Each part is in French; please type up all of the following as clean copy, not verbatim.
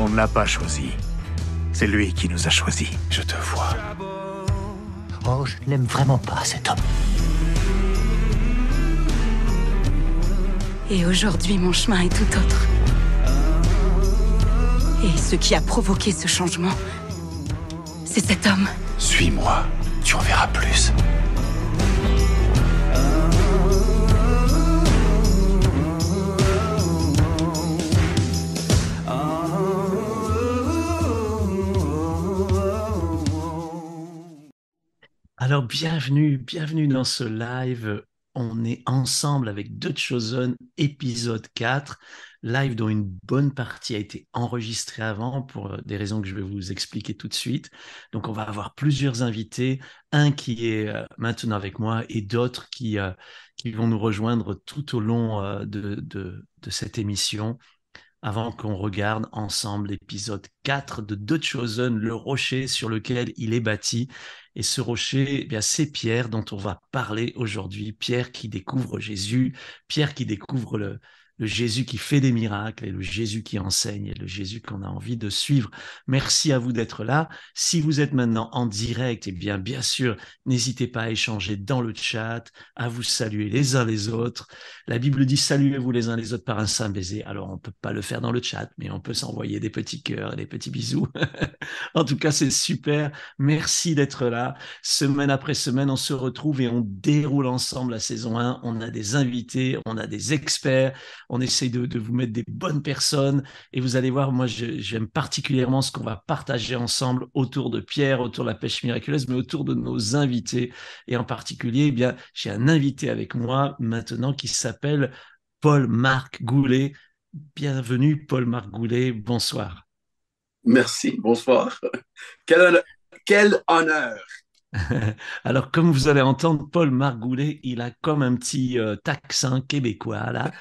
On ne l'a pas choisi. C'est lui qui nous a choisis. Je te vois. Oh, je l'aime vraiment pas, cet homme. Et aujourd'hui, mon chemin est tout autre. Et ce qui a provoqué ce changement, c'est cet homme. Suis-moi, tu en verras plus. Alors, bienvenue dans ce live. On est ensemble avec The Chosen, épisode 4, live dont une bonne partie a été enregistrée avant pour des raisons que je vais vous expliquer tout de suite. Donc, on va avoir plusieurs invités, un qui est maintenant avec moi et d'autres qui vont nous rejoindre tout au long de cette émission, avant qu'on regarde ensemble l'épisode 4 de The Chosen, le rocher sur lequel il est bâti. Et ce rocher, eh bien, c'est Pierre dont on va parler aujourd'hui. Pierre qui découvre Jésus, Pierre qui découvre le Jésus qui fait des miracles et le Jésus qui enseigne et le Jésus qu'on a envie de suivre. Merci à vous d'être là. Si vous êtes maintenant en direct, eh bien sûr, n'hésitez pas à échanger dans le chat, à vous saluer les uns les autres. La Bible dit saluez-vous les uns les autres par un saint baiser. Alors on peut pas le faire dans le chat, mais on peut s'envoyer des petits cœurs et des petits bisous. En tout cas, c'est super. Merci d'être là. Semaine après semaine, on se retrouve et on déroule ensemble la saison 1. On a des invités, on a des experts. On essaye de vous mettre des bonnes personnes et vous allez voir, moi j'aime particulièrement ce qu'on va partager ensemble autour de Pierre, autour de la pêche miraculeuse, mais autour de nos invités. Et en particulier, eh bien, j'ai un invité avec moi maintenant qui s'appelle Paul-Marc Goulet. Bienvenue Paul-Marc Goulet, bonsoir. Merci, bonsoir. Quel honneur. Quel honneur. Alors, comme vous allez entendre, Paul Margoulet, il a comme un petit accent québécois là,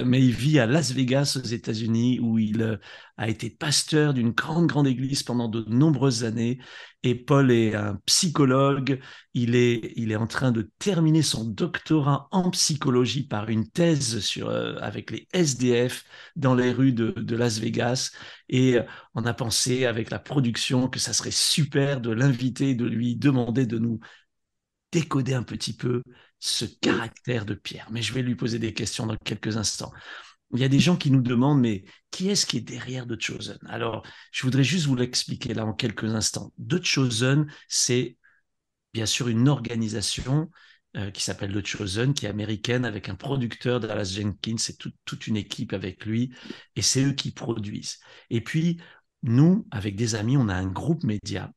mais il vit à Las Vegas aux États-Unis où il a été pasteur d'une grande église pendant de nombreuses années. Et Paul est un psychologue. Il est en train de terminer son doctorat en psychologie par une thèse avec les SDF dans les rues de Las Vegas. Et on a pensé avec la production que ça serait super de l'inviter, de lui demander de nous décoder un petit peu ce caractère de Pierre. Mais je vais lui poser des questions dans quelques instants. Il y a des gens qui nous demandent, mais qui est-ce qui est derrière The Chosen? Alors, je voudrais juste vous l'expliquer là en quelques instants. The Chosen, c'est bien sûr une organisation qui s'appelle The Chosen, qui est américaine, avec un producteur, Dallas Jenkins, c'est toute une équipe avec lui, et c'est eux qui produisent. Et puis, nous, avec des amis, on a un groupe média.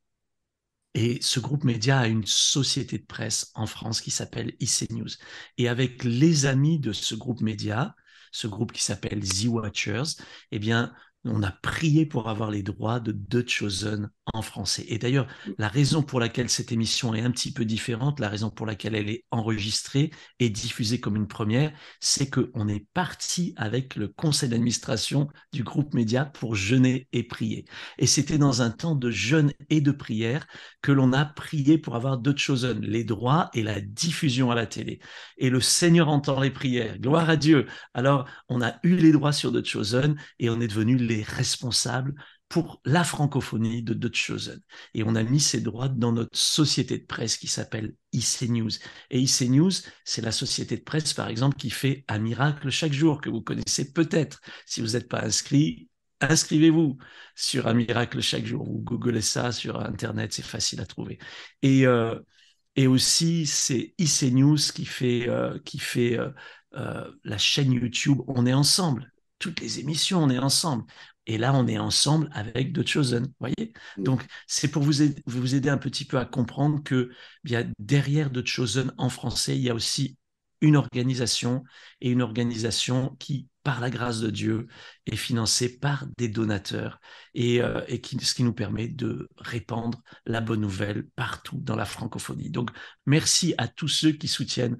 Et ce groupe média a une société de presse en France qui s'appelle IC News. Et avec les amis de ce groupe média, ce groupe qui s'appelle The Watchers, eh bien, on a prié pour avoir les droits de The Chosen en français. Et d'ailleurs, la raison pour laquelle cette émission est un petit peu différente, la raison pour laquelle elle est enregistrée et diffusée comme une première, c'est qu'on est parti avec le conseil d'administration du groupe média pour jeûner et prier. Et c'était dans un temps de jeûne et de prière que l'on a prié pour avoir The Chosen, les droits et la diffusion à la télé. Et le Seigneur entend les prières. Gloire à Dieu. Alors, on a eu les droits sur The Chosen et on est devenus les responsables pour la francophonie de The Chosen. Et on a mis ces droits dans notre société de presse qui s'appelle IC News. Et IC News, c'est la société de presse, par exemple, qui fait un miracle chaque jour, que vous connaissez peut-être. Si vous n'êtes pas inscrit, inscrivez-vous sur un miracle chaque jour. Vous googlez ça sur Internet, c'est facile à trouver. Et aussi, c'est IC News qui fait la chaîne YouTube. On est ensemble. Toutes les émissions, on est ensemble. Et là, on est ensemble avec The Chosen, voyez. Donc, c'est pour vous aider un petit peu à comprendre que bien, derrière The Chosen en français, il y a aussi une organisation, et une organisation qui, par la grâce de Dieu, est financée par des donateurs ce qui nous permet de répandre la bonne nouvelle partout dans la francophonie. Donc, merci à tous ceux qui soutiennent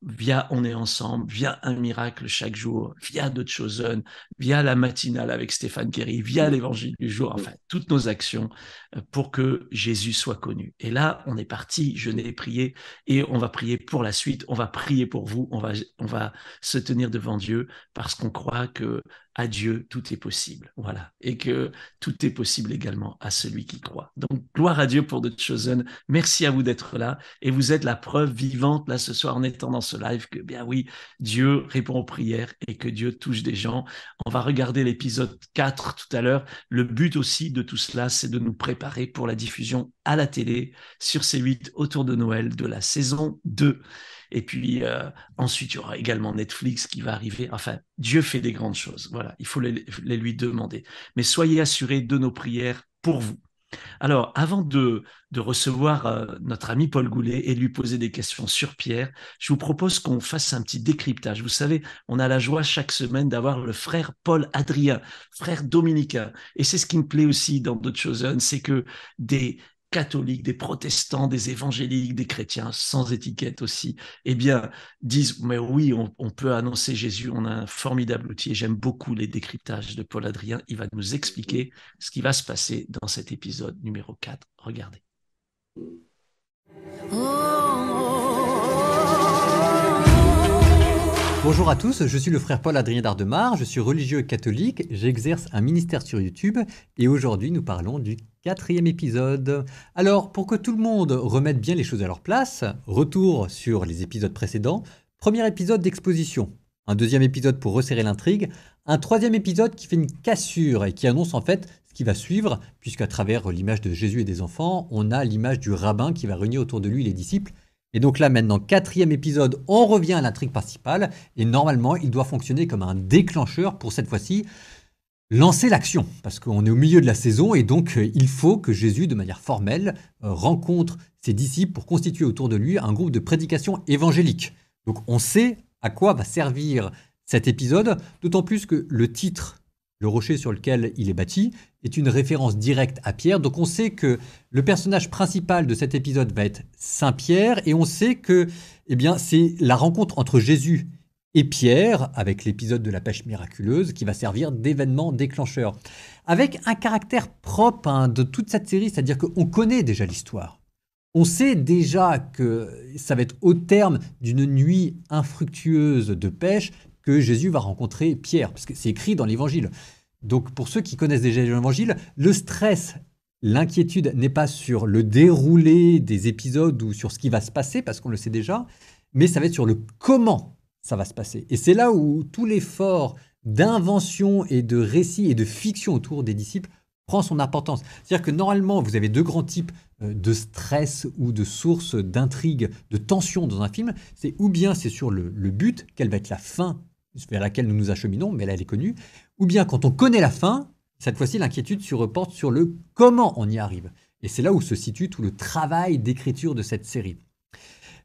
via On est ensemble, via Un miracle chaque jour, via The Chosen, via la matinale avec Stéphane Kerry, via l'évangile du jour, enfin, toutes nos actions pour que Jésus soit connu. Et là, on est parti, jeûner et prier, et on va prier pour la suite, on va prier pour vous, on va se tenir devant Dieu parce qu'on croit que à Dieu, tout est possible. Voilà. Et que tout est possible également à celui qui croit. Donc, gloire à Dieu pour The Chosen. Merci à vous d'être là. Et vous êtes la preuve vivante, là, ce soir, en étant dans ce live, que bien oui, Dieu répond aux prières et que Dieu touche des gens. On va regarder l'épisode 4 tout à l'heure. Le but aussi de tout cela, c'est de nous préparer pour la diffusion à la télé sur C8 autour de Noël de la saison 2. Et puis ensuite, il y aura également Netflix qui va arriver. Enfin, Dieu fait des grandes choses. Voilà, il faut les lui demander. Mais soyez assurés de nos prières pour vous. Alors, avant de recevoir notre ami Paul Goulet et de lui poser des questions sur Pierre, je vous propose qu'on fasse un petit décryptage. Vous savez, on a la joie chaque semaine d'avoir le frère Paul Adrien, frère dominicain. Et c'est ce qui me plaît aussi dans The Chosen, c'est que des catholiques, des protestants, des évangéliques, des chrétiens, sans étiquette aussi, eh bien, disent, mais oui, on peut annoncer Jésus, on a un formidable outil, et j'aime beaucoup les décryptages de Paul Adrien. Il va nous expliquer ce qui va se passer dans cet épisode numéro 4. Regardez. Bonjour à tous, je suis le frère Paul Adrien d'Ardemar, je suis religieux catholique, j'exerce un ministère sur YouTube et aujourd'hui nous parlons du 4e épisode. Alors pour que tout le monde remette bien les choses à leur place, retour sur les épisodes précédents, premier épisode d'exposition, un deuxième épisode pour resserrer l'intrigue, un troisième épisode qui fait une cassure et qui annonce en fait ce qui va suivre, puisqu'à travers l'image de Jésus et des enfants, on a l'image du rabbin qui va réunir autour de lui les disciples. Et donc là, maintenant, 4e épisode, on revient à l'intrigue principale. Et normalement, il doit fonctionner comme un déclencheur pour cette fois-ci lancer l'action. Parce qu'on est au milieu de la saison et donc il faut que Jésus, de manière formelle, rencontre ses disciples pour constituer autour de lui un groupe de prédication évangélique. Donc on sait à quoi va servir cet épisode, d'autant plus que le titre, le rocher sur lequel il est bâti, est une référence directe à Pierre. Donc on sait que le personnage principal de cet épisode va être Saint Pierre et on sait que c'est la rencontre entre Jésus et Pierre, avec l'épisode de la pêche miraculeuse, qui va servir d'événement déclencheur. Avec un caractère propre de toute cette série, c'est-à-dire qu'on connaît déjà l'histoire. On sait déjà que ça va être au terme d'une nuit infructueuse de pêche que Jésus va rencontrer Pierre, parce que c'est écrit dans l'Évangile. Donc pour ceux qui connaissent déjà l'Évangile, le stress, l'inquiétude n'est pas sur le déroulé des épisodes ou sur ce qui va se passer, parce qu'on le sait déjà, mais ça va être sur le comment ça va se passer. Et c'est là où tout l'effort d'invention et de récit et de fiction autour des disciples prend son importance. C'est-à-dire que normalement, vous avez deux grands types de stress ou de sources d'intrigue, de tension dans un film. C'est ou bien c'est sur le but, quelle va être la fin vers laquelle nous nous acheminons, mais là elle est connue, ou bien quand on connaît la fin, cette fois-ci l'inquiétude se reporte sur le comment on y arrive. Et c'est là où se situe tout le travail d'écriture de cette série.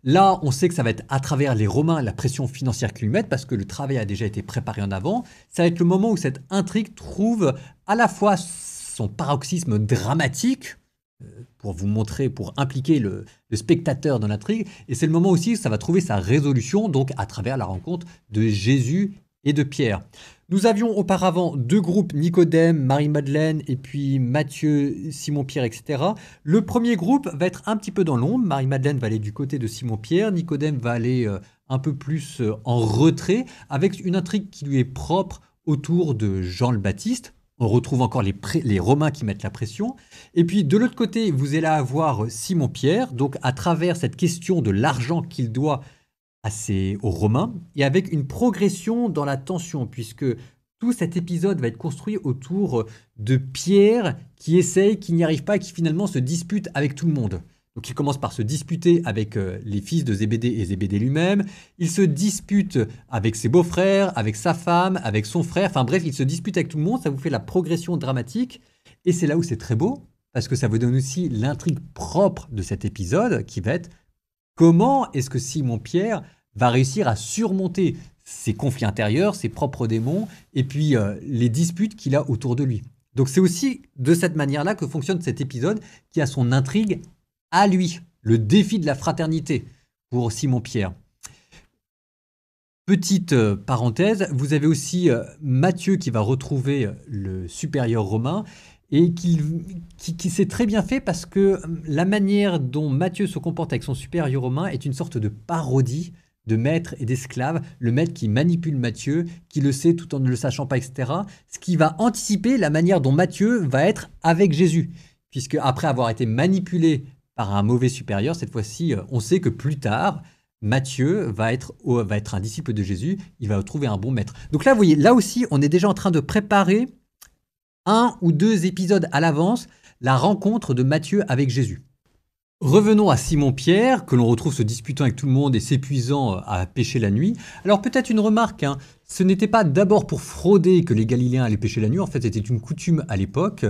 Là, on sait que ça va être à travers les Romains, la pression financière qu'ils lui mettent, parce que le travail a déjà été préparé en avant. Ça va être le moment où cette intrigue trouve à la fois son paroxysme dramatique, pour vous montrer, pour impliquer le spectateur dans l'intrigue, et c'est le moment aussi où ça va trouver sa résolution, donc à travers la rencontre de Jésus et de Pierre. Nous avions auparavant deux groupes, Nicodème, Marie-Madeleine, et puis Matthieu, Simon-Pierre, etc. Le premier groupe va être un petit peu dans l'ombre, Marie-Madeleine va aller du côté de Simon-Pierre, Nicodème va aller un peu plus en retrait, avec une intrigue qui lui est propre autour de Jean le Baptiste. On retrouve encore les Romains qui mettent la pression. Et puis de l'autre côté, vous allez avoir Simon-Pierre, donc à travers cette question de l'argent qu'il doit aux Romains, et avec une progression dans la tension, puisque tout cet épisode va être construit autour de Pierre qui essaye, qui n'y arrive pas, et qui finalement se dispute avec tout le monde. Donc il commence par se disputer avec les fils de Zébédée et Zébédée lui-même. Il se dispute avec ses beaux-frères, avec sa femme, avec son frère. Enfin bref, il se dispute avec tout le monde. Ça vous fait la progression dramatique. Et c'est là où c'est très beau, parce que ça vous donne aussi l'intrigue propre de cet épisode, qui va être comment est-ce que Simon-Pierre va réussir à surmonter ses conflits intérieurs, ses propres démons, et puis les disputes qu'il a autour de lui. Donc c'est aussi de cette manière-là que fonctionne cet épisode, qui a son intrigue à lui, le défi de la fraternité pour Simon-Pierre. Petite parenthèse, vous avez aussi Matthieu qui va retrouver le supérieur romain et qui s'est très bien fait parce que la manière dont Matthieu se comporte avec son supérieur romain est une sorte de parodie de maître et d'esclave, le maître qui manipule Matthieu, qui le sait tout en ne le sachant pas, etc. Ce qui va anticiper la manière dont Matthieu va être avec Jésus. Puisque après avoir été manipulé par un mauvais supérieur, cette fois-ci, on sait que plus tard, Matthieu va être un disciple de Jésus, il va trouver un bon maître. Donc là, vous voyez, là aussi, on est déjà en train de préparer 1 ou 2 épisodes à l'avance la rencontre de Matthieu avec Jésus. Revenons à Simon-Pierre, que l'on retrouve se disputant avec tout le monde et s'épuisant à pêcher la nuit. Alors peut-être une remarque, hein, ce n'était pas d'abord pour frauder que les Galiléens allaient pêcher la nuit, en fait c'était une coutume à l'époque.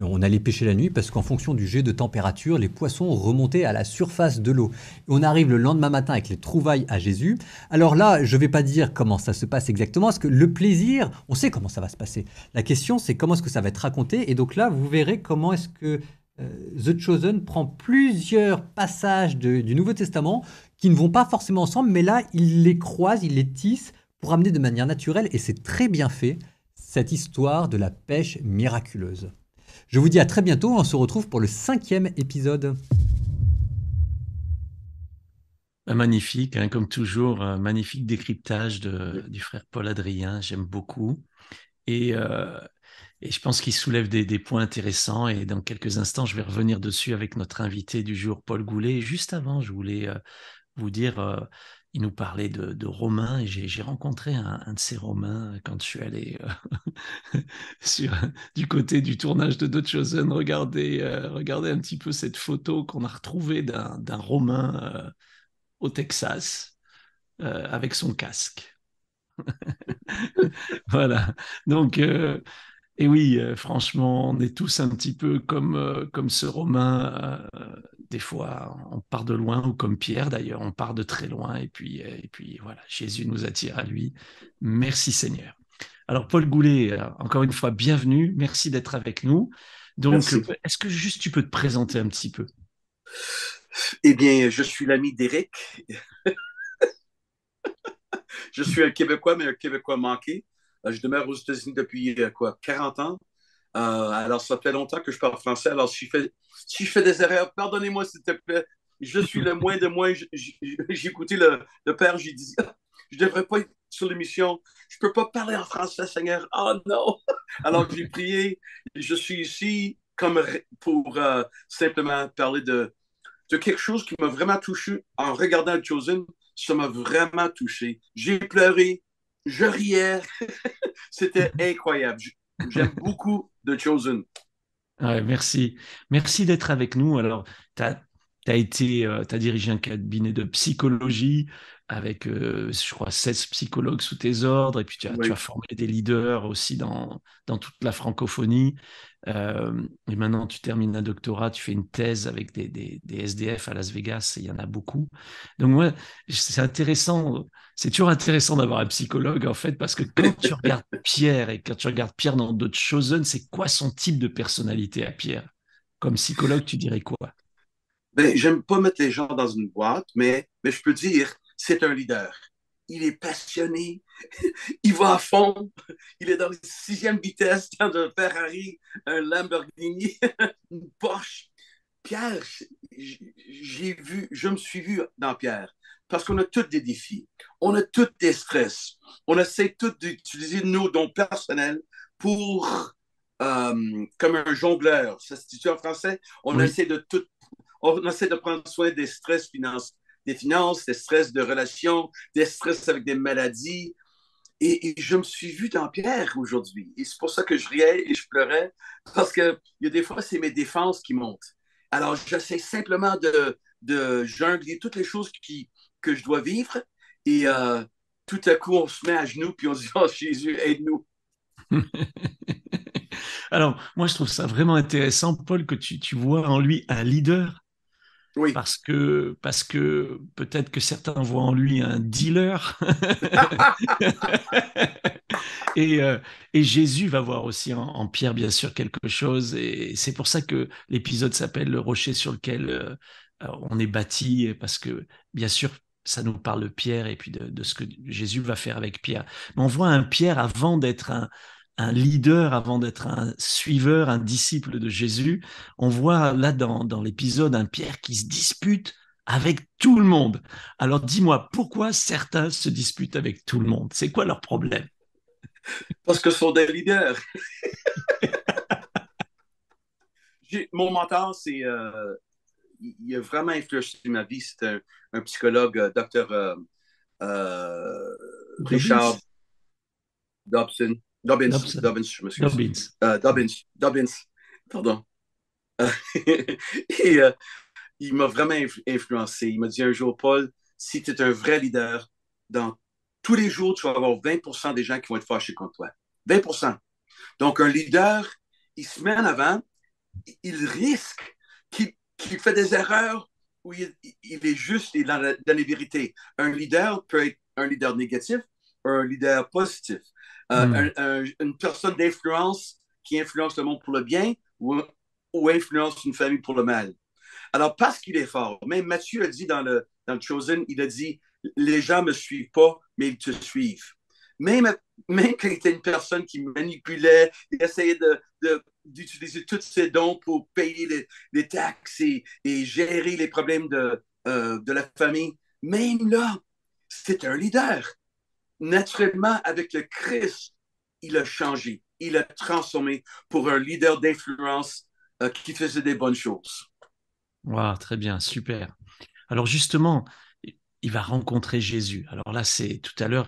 On allait pêcher la nuit parce qu'en fonction du jet de température, les poissons remontaient à la surface de l'eau. Et on arrive le lendemain matin avec les trouvailles à Jésus. Alors là, je ne vais pas dire comment ça se passe exactement, parce que le plaisir, on sait comment ça va se passer. La question, c'est comment est-ce que ça va être raconté. Et donc là, vous verrez comment est-ce que The Chosen prend plusieurs passages du Nouveau Testament qui ne vont pas forcément ensemble, mais là, il les croise, il les tisse pour amener de manière naturelle. Et c'est très bien fait, cette histoire de la pêche miraculeuse. Je vous dis à très bientôt, on se retrouve pour le 5e épisode. Magnifique, hein, comme toujours, magnifique décryptage du frère Paul Adrien, j'aime beaucoup. Et je pense qu'il soulève des points intéressants et dans quelques instants, je vais revenir dessus avec notre invité du jour, Paul Goulet. Juste avant, je voulais vous dire, il nous parlait de Romains et j'ai rencontré un de ces Romains quand je suis allé du côté du tournage de The Chosen, regarder un petit peu cette photo qu'on a retrouvée d'un Romain au Texas avec son casque. Voilà, donc... et oui, franchement, on est tous un petit peu comme ce Romain. Des fois, on part de loin, ou comme Pierre d'ailleurs, on part de très loin. Et puis voilà, Jésus nous attire à lui. Merci Seigneur. Alors Paul Goulet, encore une fois, bienvenue. Merci d'être avec nous. Donc, est-ce que juste tu peux te présenter un petit peu? Eh bien, je suis l'ami d'Éric. Je suis un Québécois, mais un Québécois manqué. Je demeure aux États-Unis depuis 40 ans. Alors, ça fait longtemps que je parle français. Alors, si je fais des erreurs, pardonnez-moi, s'il te plaît. Je suis le moins de moins. J'ai écouté le père, j'ai dit, je ne devrais pas être sur l'émission. Je ne peux pas parler en français, Seigneur. Oh non! Alors, j'ai prié. Je suis ici pour simplement parler de quelque chose qui m'a vraiment touché en regardant The Chosen. Ça m'a vraiment touché. J'ai pleuré. Je riais. C'était incroyable. J'aime beaucoup The Chosen. Ouais, merci. Merci d'être avec nous. Alors, tu as dirigé un cabinet de psychologie avec, je crois, 16 psychologues sous tes ordres. Et puis, tu as formé des leaders aussi dans toute la francophonie. Et maintenant, tu termines un doctorat, tu fais une thèse avec des SDF à Las Vegas. Il y en a beaucoup. Donc, moi, c'est intéressant. C'est toujours intéressant d'avoir un psychologue, en fait, parce que quand tu regardes Pierre et quand tu regardes Pierre dans The Chosen, c'est quoi son type de personnalité à Pierre? Comme psychologue, tu dirais quoi? Ben, j'aime pas mettre les gens dans une boîte, mais je peux dire, c'est un leader. Il est passionné, il va à fond, il est dans la 6e vitesse dans un Ferrari, un Lamborghini, une Porsche. Pierre, je me suis vu dans Pierre, parce qu'on a tous des défis, on a tous des stress, on essaie tous d'utiliser nos dons personnels pour, comme un jongleur, ça se dit en français, on essaie de prendre soin des stress des finances, des stress de relations, des stress avec des maladies. Et je me suis vu dans Pierre aujourd'hui. Et c'est pour ça que je riais et je pleurais, parce qu'il y a des fois, c'est mes défenses qui montent. Alors, j'essaie simplement de jongler toutes les choses que je dois vivre. Et tout à coup, on se met à genoux puis on se dit, oh Jésus, aide-nous. Alors, moi, je trouve ça vraiment intéressant, Paul, que tu vois en lui un leader. Oui. Parce que peut-être que certains voient en lui un dealer. Et Jésus va voir aussi en Pierre, bien sûr, quelque chose. Et c'est pour ça que l'épisode s'appelle Le rocher sur lequel on est bâti, parce que, bien sûr, ça nous parle de Pierre et puis de ce que Jésus va faire avec Pierre. Mais on voit un Pierre avant d'être un leader, avant d'être un suiveur, un disciple de Jésus. On voit là dans l'épisode un Pierre qui se dispute avec tout le monde. Alors dis-moi, pourquoi certains se disputent avec tout le monde? C'est quoi leur problème? Parce que ce sont des leaders. Mon mentor, il a vraiment influencé ma vie. C'est un psychologue, docteur Richard Dobbins? Dobson. Dobbins, Dobson. Dobbins, je m'excuse. Dobbins. Dobbins, pardon. Et il m'a vraiment influencé. Il m'a dit un jour, Paul, si tu es un vrai leader, dans tous les jours, tu vas avoir 20% des gens qui vont être fâchés contre toi. 20%. Donc, un leader, il se met en avant, il risque qu'il fait des erreurs où il est juste et dans la vérité. Un leader peut être un leader négatif ou un leader positif. Une personne d'influence qui influence le monde pour le bien ou influence une famille pour le mal. Alors, parce qu'il est fort, même Matthieu a dit dans le Chosen, il a dit, les gens ne me suivent pas, mais ils te suivent. Même quand il était une personne qui manipulait, il essayait d'utiliser tous ses dons pour payer les taxes et gérer les problèmes de la famille. Même là, c'est un leader. Naturellement, avec le Christ, il a changé, il a transformé pour un leader d'influence qui faisait des bonnes choses. Wow, très bien, super. Alors justement, il va rencontrer Jésus. Alors là, c'est tout à l'heure,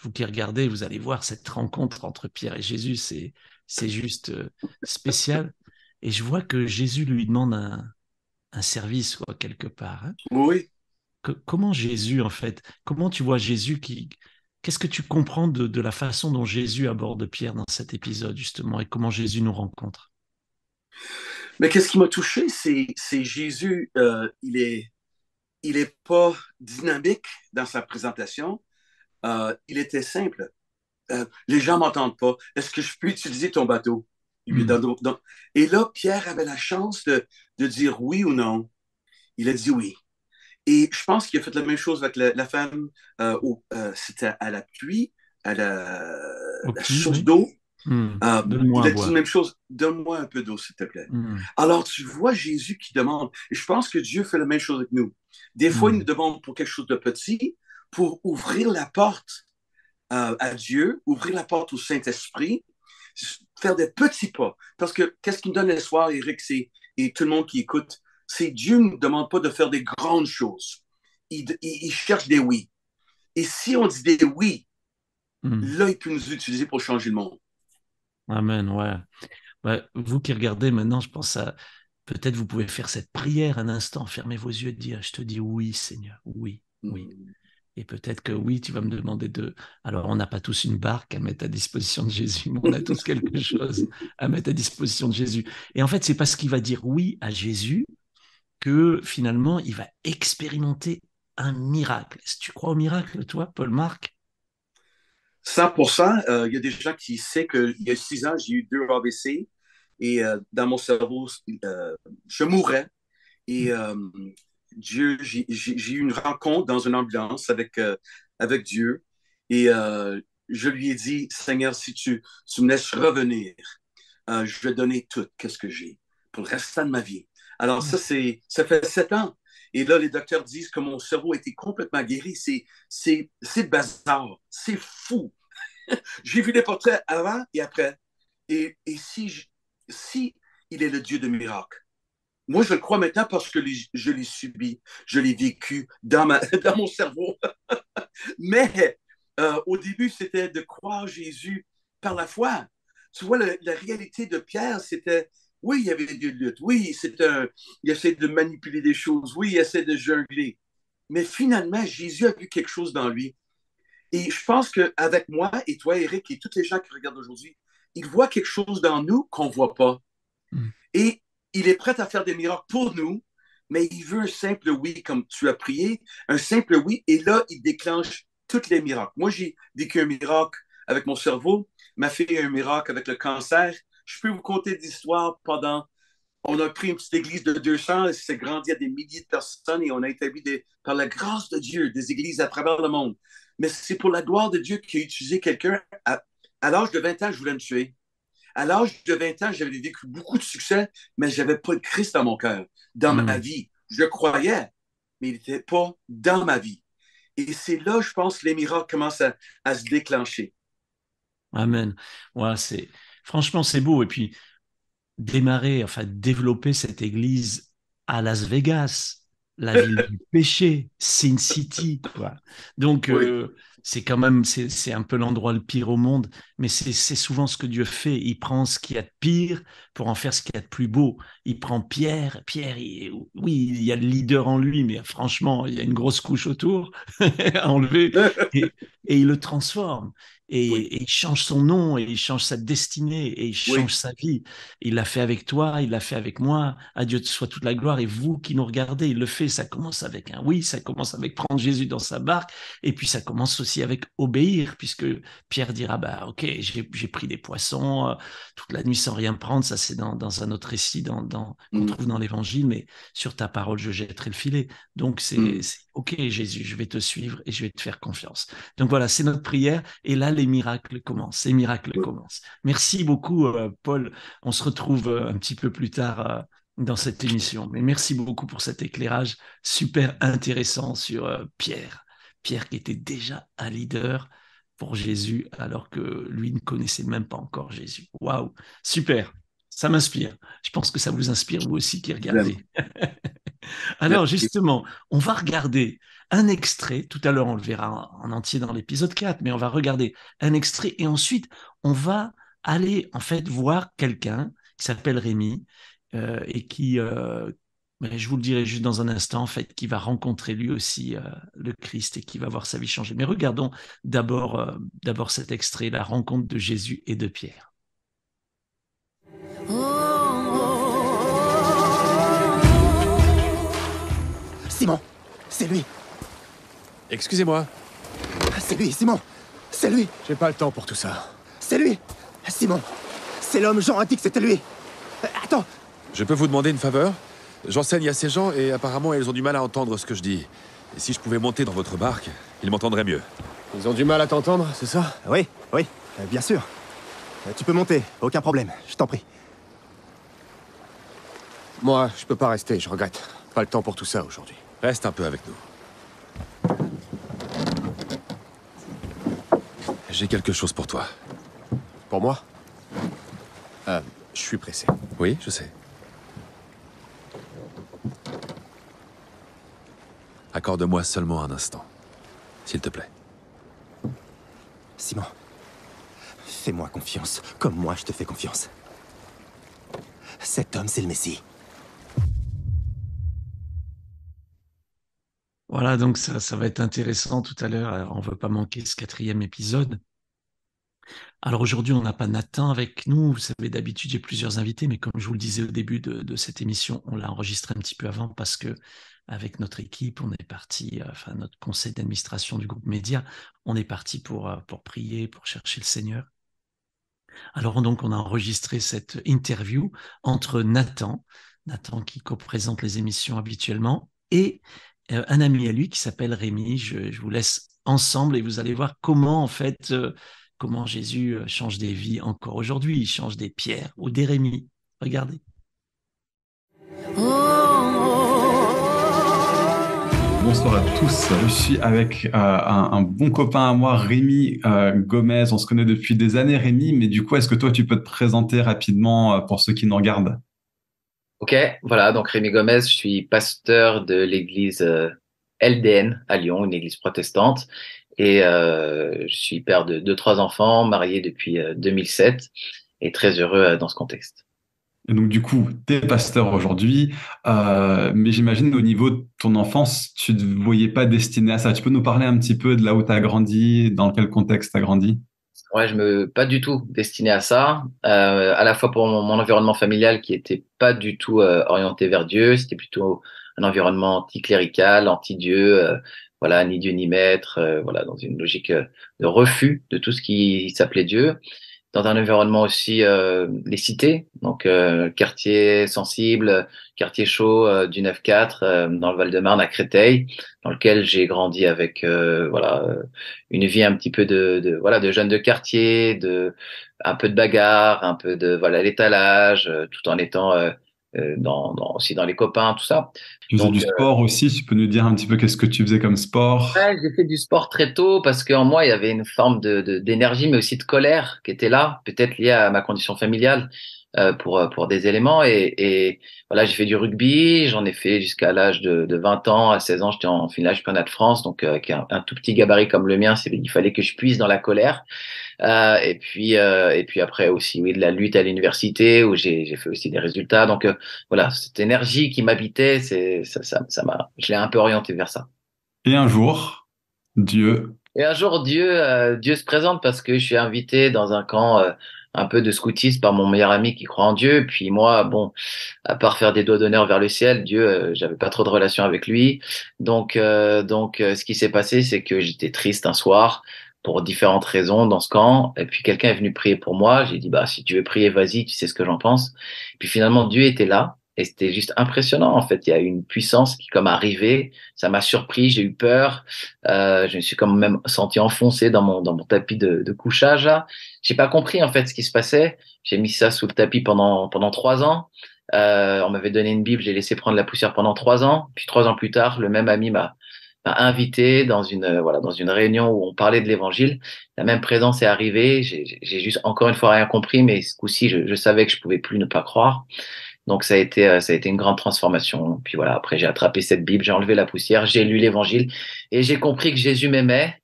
vous qui regardez, vous allez voir cette rencontre entre Pierre et Jésus, c'est juste spécial. Et je vois que Jésus lui demande un service, quoi, quelque part. Hein. Oui. Comment Jésus, en fait, comment tu vois Jésus qu'est-ce que tu comprends de la façon dont Jésus aborde Pierre dans cet épisode, justement, et comment Jésus nous rencontre? Mais qu'est-ce qui m'a touché, c'est Jésus, il est pas dynamique dans sa présentation. Il était simple. Les gens m'entendent pas. Est-ce que je peux utiliser ton bateau? Et là, Pierre avait la chance de dire oui ou non. Il a dit oui. Et je pense qu'il a fait la même chose avec la femme. C'était à la pluie, à la source d'eau. Il a dit la même chose. Donne-moi un peu d'eau, s'il te plaît. Alors, tu vois Jésus qui demande. Et je pense que Dieu fait la même chose avec nous. Des fois, il nous demande pour quelque chose de petit, pour ouvrir la porte à Dieu, ouvrir la porte au Saint-Esprit, faire des petits pas. Parce que qu'est-ce qui me donne l'espoir, Eric, et tout le monde qui écoute, c'est Dieu ne nous demande pas de faire des grandes choses. Il cherche des oui. Et si on dit des oui, là, il peut nous utiliser pour changer le monde. Amen, ouais. Vous qui regardez maintenant, je pense à peut-être vous pouvez faire cette prière un instant, fermez vos yeux et dire, je te dis oui, Seigneur, oui, oui. Et peut-être que oui, tu vas me demander Alors, on n'a pas tous une barque à mettre à disposition de Jésus, mais on a tous quelque chose à mettre à disposition de Jésus. Et en fait, c'est parce qu'il va dire oui à Jésus que finalement, il va expérimenter un miracle. Est-ce que tu crois au miracle, toi, Paul-Marc? 100%. Il y a des gens qui savent qu'il y a 6 ans, j'ai eu 2 AVC et dans mon cerveau, je mourais. Et j'ai eu une rencontre dans une ambulance avec Dieu. Et je lui ai dit, Seigneur, si tu me laisses revenir, je vais donner tout, qu'est-ce que j'ai, pour le restant de ma vie. Alors ça fait 7 ans. Et là, les docteurs disent que mon cerveau a été complètement guéri. C'est bazar. C'est fou. J'ai vu les portraits avant et après. Et si il est le Dieu de miracles, moi, je le crois maintenant parce que je l'ai subi, je l'ai vécu dans mon cerveau. Mais au début, c'était de croire Jésus par la foi. Tu vois, la réalité de Pierre, c'était, oui, il y avait des luttes, oui, il essayait de manipuler des choses, oui, il essayait de jongler. Mais finalement, Jésus a vu quelque chose dans lui. Et je pense qu'avec moi et toi, Eric, et tous les gens qui regardent aujourd'hui, ils voient quelque chose dans nous qu'on ne voit pas. Et il est prêt à faire des miracles pour nous, mais il veut un simple oui, comme tu as prié, un simple oui, et là, il déclenche tous les miracles. Moi, j'ai vécu un miracle avec mon cerveau, ma fille a un miracle avec le cancer. Je peux vous conter des histoires On a pris une petite église de 200, et c'est grandi à des milliers de personnes, et on a établi, par la grâce de Dieu, des églises à travers le monde. Mais c'est pour la gloire de Dieu qui a utilisé quelqu'un. À l'âge de 20 ans, je voulais me tuer. À l'âge de 20 ans, j'avais vécu beaucoup de succès, mais je n'avais pas de Christ dans mon cœur, dans ma vie. Je croyais, mais il n'était pas dans ma vie. Et c'est là, je pense, que les miracles commencent à se déclencher. Amen. Voilà, franchement, c'est beau. Et puis, développer cette église à Las Vegas, la ville du péché, Sin City, quoi. Donc, Oui, c'est quand même, c'est un peu l'endroit le pire au monde, mais c'est souvent ce que Dieu fait. Il prend ce qu'il y a de pire pour en faire ce qu'il y a de plus beau. Il prend Pierre, oui, il y a le leader en lui, mais franchement, il y a une grosse couche autour à enlever, et il le transforme. oui, Et il change son nom, et il change sa destinée, et il oui, change sa vie. Il l'a fait avec toi, il l'a fait avec moi. À Dieu soit toute la gloire. Et vous qui nous regardez, il le fait. Ça commence avec un oui, ça commence avec prendre Jésus dans sa barque. Et puis ça commence aussi avec obéir, puisque Pierre dira, bah ok, j'ai pris des poissons toute la nuit sans rien prendre. Ça, c'est dans un autre récit qu'on mm, trouve dans l'Évangile. Mais sur ta parole, je jetterai le filet. Donc mm, c'est ok, Jésus, je vais te suivre et je vais te faire confiance. Donc voilà, c'est notre prière. Et là, les miracles commencent. Les miracles oui. commencent. Merci beaucoup, Paul. On se retrouve un petit peu plus tard dans cette émission. Mais merci beaucoup pour cet éclairage super intéressant sur Pierre. Pierre qui était déjà un leader pour Jésus alors que lui ne connaissait même pas encore Jésus. Waouh, super. Ça m'inspire. Je pense que ça vous inspire vous aussi qui Vraiment. regardez. Alors Merci. justement, on va regarder un extrait. Tout à l'heure, on le verra en entier dans l'épisode 4, mais on va regarder un extrait et ensuite, on va aller en fait voir quelqu'un qui s'appelle Rémi et qui, mais je vous le dirai juste dans un instant, en fait, qui va rencontrer lui aussi le Christ et qui va voir sa vie changer. Mais regardons d'abord cet extrait, la rencontre de Jésus et de Pierre. Simon, c'est lui. Excusez-moi, C'est lui, Simon. C'est lui. j'ai pas le temps pour tout ça. C'est lui. Simon, c'est l'homme. Jean a dit que c'était lui. Attends. Je peux vous demander une faveur? J'enseigne à ces gens et apparemment ils ont du mal à entendre ce que je dis. Et si je pouvais monter dans votre barque, ils m'entendraient mieux. Ils ont du mal à t'entendre, c'est ça? Oui, oui, bien sûr. Tu peux monter, aucun problème. Je t'en prie. Moi, je peux pas rester, je regrette. Pas le temps pour tout ça aujourd'hui. Reste un peu avec nous. J'ai quelque chose pour toi. Pour moi? Je suis pressé. Oui, je sais. Accorde-moi seulement un instant, s'il te plaît. Simon, fais-moi confiance, comme moi je te fais confiance. Cet homme, c'est le Messie. Voilà, donc ça va être intéressant tout à l'heure. Alors, on ne veut pas manquer ce 4e épisode. Alors aujourd'hui, on n'a pas Nathan avec nous. Vous savez, d'habitude, j'ai plusieurs invités, mais comme je vous le disais au début de cette émission, on l'a enregistré un petit peu avant parce que avec notre équipe, on est parti, enfin notre conseil d'administration du groupe Média, on est parti pour prier, pour chercher le Seigneur. Alors donc, on a enregistré cette interview entre Nathan qui co-présente les émissions habituellement, et un ami à lui qui s'appelle Rémi. Je vous laisse ensemble et vous allez voir comment en fait, comment Jésus change des vies encore aujourd'hui. Il change des Pierres ou des Rémi. Regardez. Bonsoir à tous, je suis avec un bon copain à moi, Rémi Gomez. On se connaît depuis des années, Rémi, mais du coup, est-ce que toi, tu peux te présenter rapidement pour ceux qui nous regardent? Ok, voilà, donc Rémi Gomez, je suis pasteur de l'église LDN à Lyon, une église protestante, et je suis père de 3 enfants, marié depuis 2007, et très heureux dans ce contexte. Et donc, du coup, tu es pasteur aujourd'hui, mais j'imagine au niveau de ton enfance, tu ne te voyais pas destiné à ça. Tu peux nous parler un petit peu de là où tu as grandi, dans quel contexte tu as grandi? Ouais, pas du tout destiné à ça. À la fois pour mon environnement familial qui était pas du tout orienté vers Dieu, c'était plutôt un environnement anticlérical, anti-Dieu, voilà, ni Dieu ni maître, voilà, dans une logique de refus de tout ce qui s'appelait Dieu. Dans un environnement aussi les cités, donc quartier sensible, quartier chaud du 9-4 dans le Val-de-Marne à Créteil, dans lequel j'ai grandi avec une vie un petit peu de jeunes de quartier, de un peu de bagarre, un peu de l'étalage, tout en étant aussi dans les copains, tout ça. Tu faisais Donc, du sport aussi, tu peux nous dire un petit peu qu'est-ce que tu faisais comme sport? ouais, j'ai fait du sport très tôt parce qu'en moi, il y avait une forme d'énergie, mais aussi de colère qui était là, peut-être liée à ma condition familiale pour des éléments. Et voilà, j'ai fait du rugby, j'en ai fait jusqu'à l'âge de 20 ans. À 16 ans, j'étais en finale championnat de France, donc avec un tout petit gabarit comme le mien, il fallait que je puise dans la colère. Et puis après aussi, oui, de la lutte à l'université où j'ai fait aussi des résultats. Donc voilà, cette énergie qui m'habitait, je l'ai un peu orienté vers ça. Et un jour, Dieu. Et un jour, Dieu se présente parce que je suis invité dans un camp un peu de scoutisme par mon meilleur ami qui croit en Dieu. Puis moi, bon, à part faire des doigts d'honneur vers le ciel, Dieu, j'avais pas trop de relation avec lui. Donc, ce qui s'est passé, c'est que j'étais triste un soir pour différentes raisons dans ce camp. Et puis quelqu'un est venu prier pour moi. J'ai dit, bah, si tu veux prier, vas-y, tu sais ce que j'en pense. Puis finalement, Dieu était là. Et c'était juste impressionnant, en fait. Il y a eu une puissance qui, comme arrivée, ça m'a surpris, j'ai eu peur. Je me suis quand même senti enfoncé dans mon tapis de couchage, là. J'ai pas compris, en fait, ce qui se passait. J'ai mis ça sous le tapis pendant 3 ans. On m'avait donné une Bible, j'ai laissé prendre la poussière pendant 3 ans. Puis 3 ans plus tard, le même ami m'a invité dans une réunion où on parlait de l'évangile. La même présence est arrivée. J'ai juste encore une fois rien compris, mais ce coup-ci, je savais que je pouvais plus ne pas croire. Donc ça a été une grande transformation. Puis voilà, après j'ai attrapé cette Bible, j'ai enlevé la poussière, j'ai lu l'Évangile et j'ai compris que Jésus m'aimait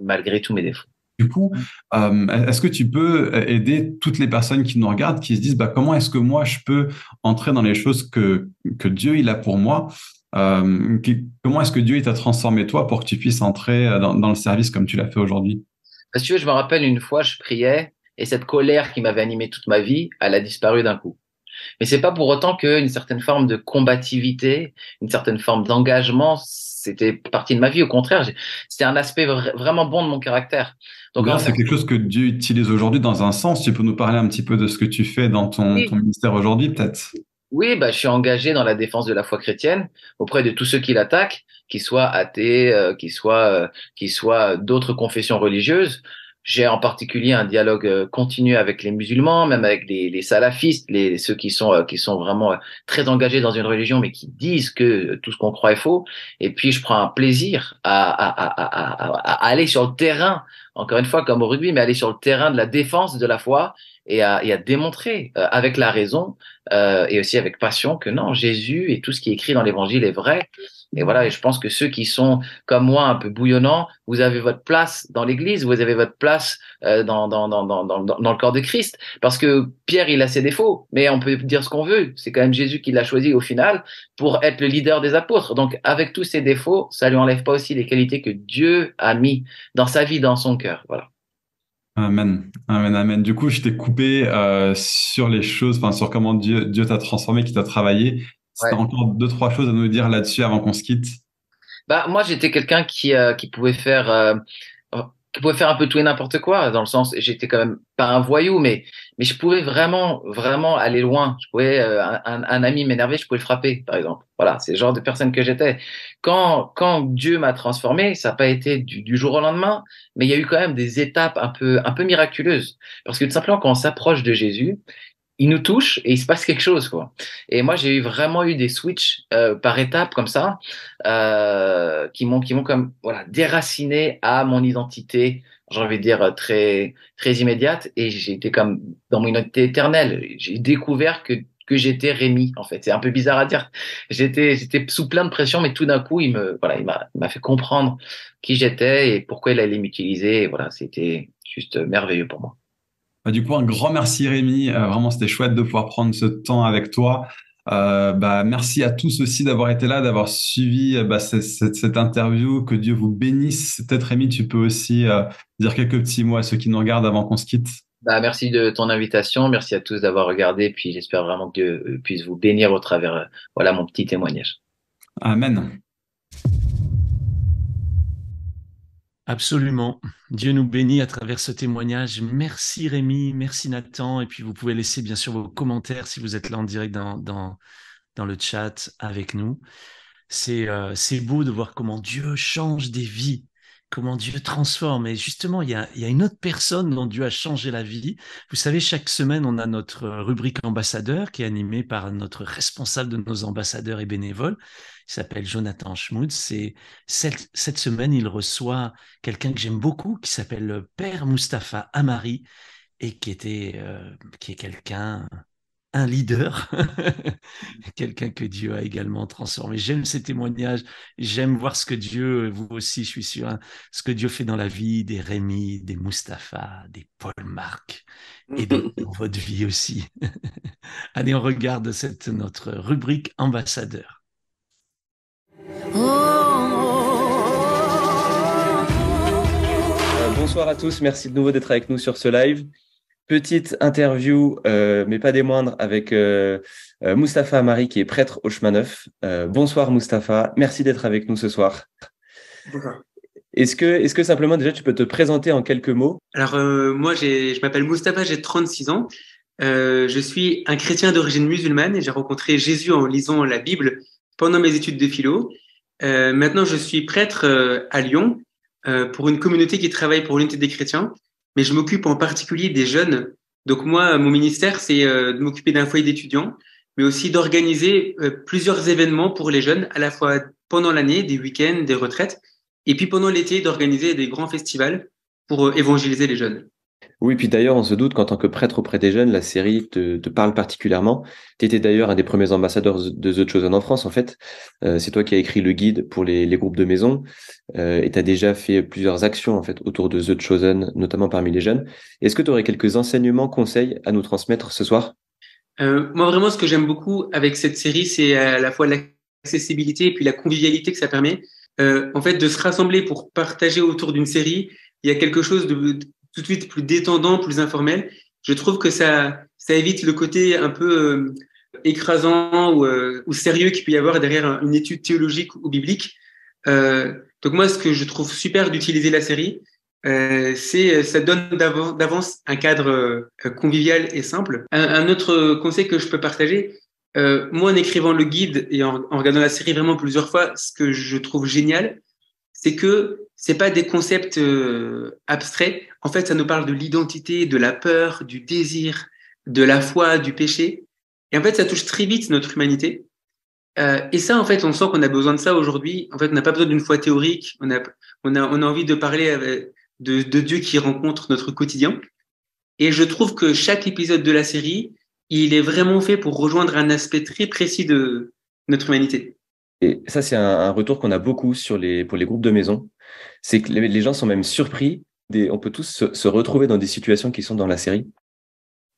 malgré tous mes défauts. Du coup, est-ce que tu peux aider toutes les personnes qui nous regardent, qui se disent, bah, comment est-ce que moi je peux entrer dans les choses que Dieu il a pour moi? Comment est-ce que Dieu il t'a transformé toi pour que tu puisses entrer dans le service comme tu l'as fait aujourd'hui? Parce que tu veux, je me rappelle une fois, je priais et cette colère qui m'avait animé toute ma vie, elle a disparu d'un coup. Mais c'est pas pour autant qu'une certaine forme de combativité, une certaine forme d'engagement, c'était partie de ma vie. Au contraire, c'était un aspect vraiment bon de mon caractère. Donc, D'ailleurs, c'est quelque chose que Dieu utilise aujourd'hui dans un sens. Tu peux nous parler un petit peu de ce que tu fais dans ton ministère aujourd'hui, peut-être? Oui, bah, je suis engagé dans la défense de la foi chrétienne auprès de tous ceux qui l'attaquent, qu'ils soient athées, qu'ils soient d'autres confessions religieuses. J'ai en particulier un dialogue continu avec les musulmans, même avec les salafistes, ceux qui sont vraiment très engagés dans une religion, mais qui disent que tout ce qu'on croit est faux. Et puis, je prends un plaisir à aller sur le terrain, encore une fois, comme au rugby, mais aller sur le terrain de la défense de la foi et à démontrer avec la raison et aussi avec passion que non, Jésus et tout ce qui est écrit dans l'Évangile est vrai. Et voilà, et je pense que ceux qui sont comme moi un peu bouillonnants, vous avez votre place dans l'Église, vous avez votre place dans le corps de Christ. Parce que Pierre, il a ses défauts, mais on peut dire ce qu'on veut. C'est quand même Jésus qui l'a choisi au final pour être le leader des apôtres. Donc, avec tous ses défauts, ça lui enlève pas aussi les qualités que Dieu a mis dans sa vie, dans son cœur. Voilà. Amen, amen, amen. Du coup, je t'ai coupé sur les choses, enfin sur comment Dieu t'a transformé, qui t'a travaillé. Si Ouais. t'as encore deux, trois choses à nous dire là-dessus avant qu'on se quitte. Bah, moi, j'étais quelqu'un qui pouvait faire un peu tout et n'importe quoi, dans le sens, j'étais quand même pas un voyou, mais je pouvais vraiment, vraiment aller loin. Je pouvais, un ami m'énerver, je pouvais le frapper, par exemple. Voilà, c'est le genre de personne que j'étais. Quand Dieu m'a transformé, ça n'a pas été du jour au lendemain, mais il y a eu quand même des étapes un peu miraculeuses. Parce que tout simplement, quand on s'approche de Jésus, il nous touche et il se passe quelque chose, quoi. Et moi, vraiment eu des switches par étapes comme ça, qui m'ont comme voilà déraciné à mon identité, j'ai envie de dire très très immédiate. Et j'ai été comme dans mon identité éternelle. J'ai découvert que j'étais Rémi, en fait. C'est un peu bizarre à dire. J'étais sous plein de pression, mais tout d'un coup, il m'a fait comprendre qui j'étais et pourquoi il allait m'utiliser. Et voilà, c'était juste merveilleux pour moi. Bah, du coup, un grand merci Rémi. Vraiment, c'était chouette de pouvoir prendre ce temps avec toi. Bah, merci à tous aussi d'avoir été là, d'avoir suivi cette interview. Que Dieu vous bénisse. Peut-être Rémi, tu peux aussi dire quelques petits mots à ceux qui nous regardent avant qu'on se quitte. Bah, merci de ton invitation. Merci à tous d'avoir regardé. Puis j'espère vraiment que Dieu puisse vous bénir au travers voilà mon petit témoignage. Amen. Absolument. Dieu nous bénit à travers ce témoignage. Merci Rémi, merci Nathan. Et puis vous pouvez laisser bien sûr vos commentaires si vous êtes là en direct dans le chat avec nous. C'est beau de voir comment Dieu change des vies comment Dieu transforme. Et justement, il y a une autre personne dont Dieu a changé la vie. Vous savez, chaque semaine, on a notre rubrique ambassadeur qui est animée par notre responsable de nos ambassadeurs et bénévoles. Il s'appelle Jonathan Schmutz. Et cette semaine, il reçoit quelqu'un que j'aime beaucoup qui s'appelle le Père Mustapha Amari et qui est quelqu'un, un leader, quelqu'un que Dieu a également transformé. J'aime ces témoignages, j'aime voir ce que Dieu, vous aussi, je suis sûr, hein, ce que Dieu fait dans la vie des Rémi, des Mustapha, des Paul Marc et dans votre vie aussi. Allez, on regarde notre rubrique ambassadeur. Bonsoir à tous, merci de nouveau d'être avec nous sur ce live. Petite interview, mais pas des moindres, avec Mustapha Amari, qui est prêtre au Chemin Neuf. Bonsoir Mustapha, merci d'être avec nous ce soir. Bonjour. Est-ce que simplement déjà tu peux te présenter en quelques mots? Alors moi je m'appelle Mustapha, j'ai 36 ans. Je suis un chrétien d'origine musulmane et j'ai rencontré Jésus en lisant la Bible pendant mes études de philo. Maintenant je suis prêtre à Lyon pour une communauté qui travaille pour l'unité des chrétiens. Mais je m'occupe en particulier des jeunes. Donc moi, mon ministère, c'est de m'occuper d'un foyer d'étudiants, mais aussi d'organiser plusieurs événements pour les jeunes, à la fois pendant l'année, des week-ends, des retraites, et puis pendant l'été, d'organiser des grands festivals pour évangéliser les jeunes. Oui, puis d'ailleurs, on se doute qu'en tant que prêtre auprès des jeunes, la série te parle particulièrement. Tu étais d'ailleurs un des premiers ambassadeurs de The Chosen en France, en fait. C'est toi qui as écrit le guide pour les groupes de maison et tu as déjà fait plusieurs actions en fait autour de The Chosen, notamment parmi les jeunes. Est-ce que tu aurais quelques enseignements, conseils à nous transmettre ce soir? Moi, vraiment, ce que j'aime beaucoup avec cette série, c'est à la fois l'accessibilité et puis la convivialité que ça permet. En fait, de se rassembler pour partager autour d'une série, il y a quelque chose de tout de suite plus détendant, plus informel. Je trouve que ça évite le côté un peu écrasant ou sérieux qu'il peut y avoir derrière une étude théologique ou biblique. Donc moi, ce que je trouve super d'utiliser la série, c'est ça donne d'avance un cadre convivial et simple. Un autre conseil que je peux partager, moi en écrivant le guide et en regardant la série vraiment plusieurs fois, ce que je trouve génial, c'est que c'est pas des concepts abstraits. En fait, ça nous parle de l'identité, de la peur, du désir, de la foi, du péché. Et en fait, ça touche très vite notre humanité. Et ça, en fait, on sent qu'on a besoin de ça aujourd'hui. En fait, on n'a pas besoin d'une foi théorique. On a envie de parler de Dieu qui rencontre notre quotidien. Et je trouve que chaque épisode de la série, il est vraiment fait pour rejoindre un aspect très précis de notre humanité. Et ça, c'est un retour qu'on a beaucoup pour les groupes de maison. C'est que les gens sont même surpris. On peut tous se retrouver dans des situations qui sont dans la série.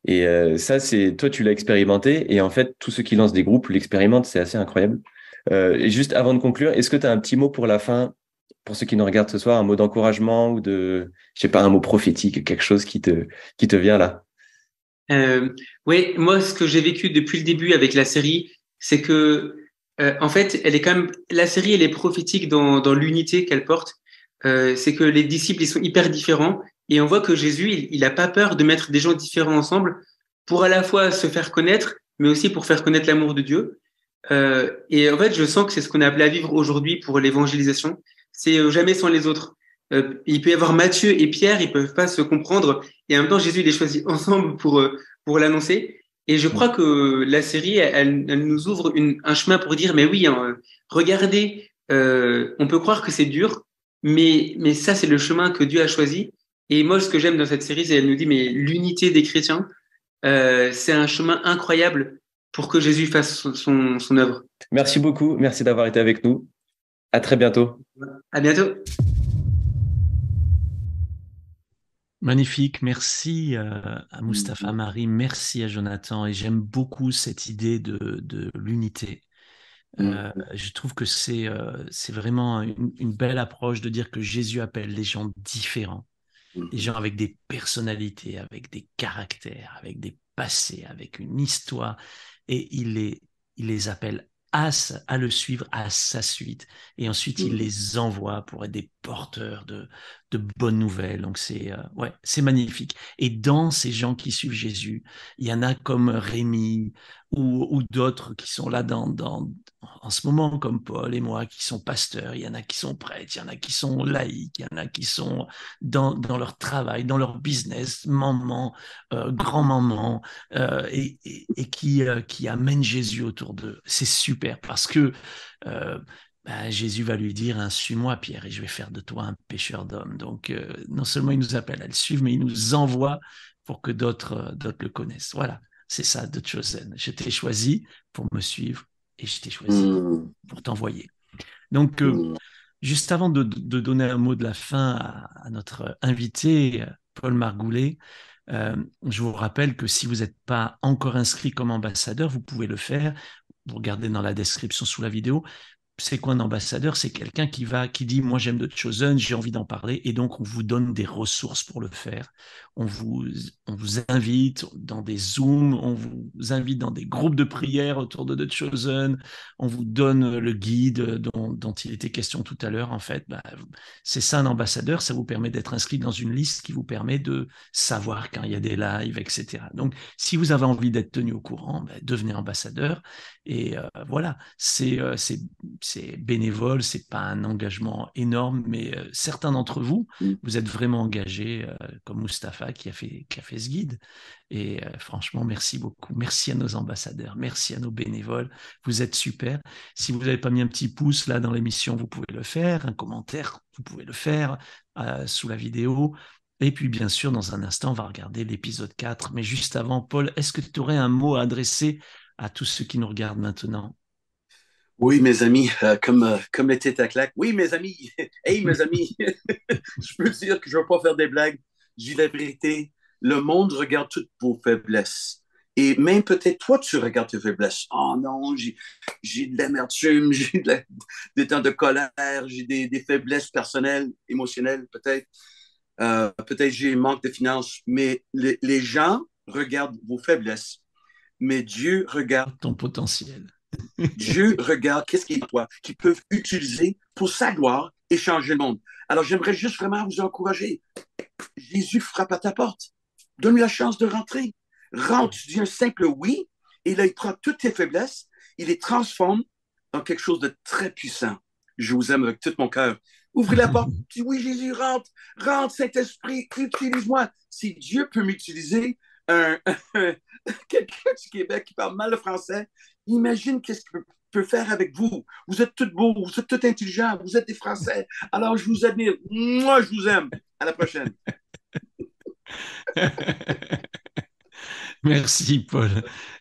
Et ça, toi, tu l'as expérimenté. Et en fait, tous ceux qui lancent des groupes l'expérimentent. C'est assez incroyable. Et juste avant de conclure, est-ce que tu as un petit mot pour la fin, pour ceux qui nous regardent ce soir, un mot d'encouragement ou je sais pas, un mot prophétique, quelque chose qui te vient là? Oui, moi, ce que j'ai vécu depuis le début avec la série, c'est que en fait, la série, elle est prophétique dans l'unité qu'elle porte. C'est que les disciples, ils sont hyper différents. Et on voit que Jésus, il a pas peur de mettre des gens différents ensemble pour à la fois se faire connaître, mais aussi pour faire connaître l'amour de Dieu. Et en fait, je sens que c'est ce qu'on est appelé à vivre aujourd'hui pour l'évangélisation. C'est jamais sans les autres. Il peut y avoir Matthieu et Pierre, ils peuvent pas se comprendre. Et en même temps, Jésus les choisit ensemble pour l'annoncer. Et je crois que la série, elle nous ouvre un chemin pour dire, mais oui, hein, regardez, on peut croire que c'est dur, mais ça, c'est le chemin que Dieu a choisi. Et moi, ce que j'aime dans cette série, c'est qu'elle nous dit, mais l'unité des chrétiens, c'est un chemin incroyable pour que Jésus fasse son œuvre. Merci beaucoup. Merci d'avoir été avec nous. À très bientôt. À bientôt. Magnifique, merci à Mustapha Amari, merci à Jonathan, et j'aime beaucoup cette idée de l'unité. Je trouve que c'est vraiment une belle approche de dire que Jésus appelle les gens différents, des gens avec des personnalités, avec des caractères, avec des passés, avec une histoire, et il les appelle à le suivre, à sa suite. Et ensuite, il les envoie pour être des porteurs de bonnes nouvelles. Donc, c'est magnifique. Et dans ces gens qui suivent Jésus, il y en a comme Rémi ou d'autres qui sont là en ce moment, comme Paul et moi, qui sont pasteurs. Il y en a qui sont prêtres, il y en a qui sont laïcs, il y en a qui sont dans leur travail, dans leur business, maman, grand-maman, et qui amènent Jésus autour d'eux. C'est super parce que Jésus va lui dire, hein, suis-moi Pierre et je vais faire de toi un pêcheur d'hommes. Donc non seulement il nous appelle à le suivre, mais il nous envoie pour que d'autres le connaissent. Voilà, c'est ça, The Chosen. Je t'ai choisi pour me suivre et je t'ai choisi pour t'envoyer. Donc, juste avant de donner un mot de la fin à notre invité, Paul Margoulet, je vous rappelle que si vous n'êtes pas encore inscrit comme ambassadeur, vous pouvez le faire. Vous regardez dans la description sous la vidéo. C'est quoi un ambassadeur? C'est quelqu'un qui dit, moi j'aime The Chosen, j'ai envie d'en parler, et donc on vous donne des ressources pour le faire. On vous invite dans des Zooms, on vous invite dans des groupes de prière autour de The Chosen, on vous donne le guide dont il était question tout à l'heure. En fait, c'est ça un ambassadeur, ça vous permet d'être inscrit dans une liste qui vous permet de savoir quand il y a des lives, etc. Donc, si vous avez envie d'être tenu au courant, devenez ambassadeur, et voilà, c'est bénévole, c'est pas un engagement énorme, mais certains d'entre vous, vous êtes vraiment engagés, comme Mustapha qui a fait ce guide. Et franchement, merci beaucoup. Merci à nos ambassadeurs, merci à nos bénévoles. Vous êtes super. Si vous n'avez pas mis un petit pouce là dans l'émission, vous pouvez le faire. Un commentaire, vous pouvez le faire sous la vidéo. Et puis, bien sûr, dans un instant, on va regarder l'épisode 4. Mais juste avant, Paul, est-ce que tu aurais un mot à adresser à tous ceux qui nous regardent maintenant? Oui, mes amis, comme les têtes à claque. Oui, mes amis. Hey, mes amis. Je peux dire que je ne veux pas faire des blagues. Je dis la vérité. Le monde regarde toutes vos faiblesses. Et même peut-être toi, tu regardes tes faiblesses. Oh non, j'ai de l'amertume, des temps de colère, j'ai des faiblesses personnelles, émotionnelles, peut-être. Peut-être j'ai un manque de finances. Mais les gens regardent vos faiblesses. Mais Dieu regarde ton potentiel. Dieu regarde qu'est-ce qu'il y a en toi qu'ils peuvent utiliser pour sa gloire et changer le monde. Alors, j'aimerais juste vraiment vous encourager. Jésus frappe à ta porte. Donne-lui la chance de rentrer. Rentre, tu dis un simple oui, et là, il prend toutes tes faiblesses, il les transforme en quelque chose de très puissant. Je vous aime avec tout mon cœur. Ouvrez la porte, dis oui, Jésus, rentre, Saint-Esprit, utilise-moi. Si Dieu peut m'utiliser, quelqu'un du Québec qui parle mal le français, imagine qu'est-ce qu'il peut faire avec vous. Vous êtes tous beaux, vous êtes tous intelligents, vous êtes des Français. Alors, je vous admire. Moi, je vous aime. À la prochaine. Merci, Paul.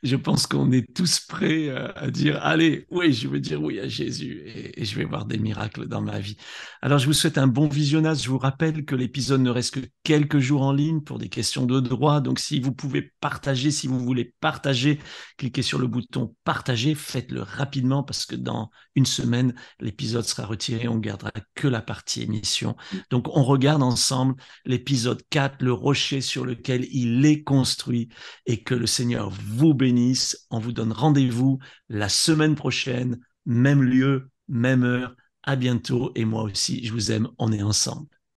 Je pense qu'on est tous prêts à dire, allez, oui, je veux dire oui à Jésus et je vais voir des miracles dans ma vie. Alors, je vous souhaite un bon visionnage. Je vous rappelle que l'épisode ne reste que quelques jours en ligne pour des questions de droit. Donc, si vous pouvez partager, si vous voulez partager, cliquez sur le bouton partager, faites-le rapidement parce que dans une semaine, l'épisode sera retiré. On gardera que la partie émission. Donc, on regarde ensemble l'épisode 4, le rocher sur lequel il est construit. Et que le Seigneur vous bénisse. On vous donne rendez-vous la semaine prochaine, même lieu, même heure. À bientôt. Et moi aussi, je vous aime. On est ensemble.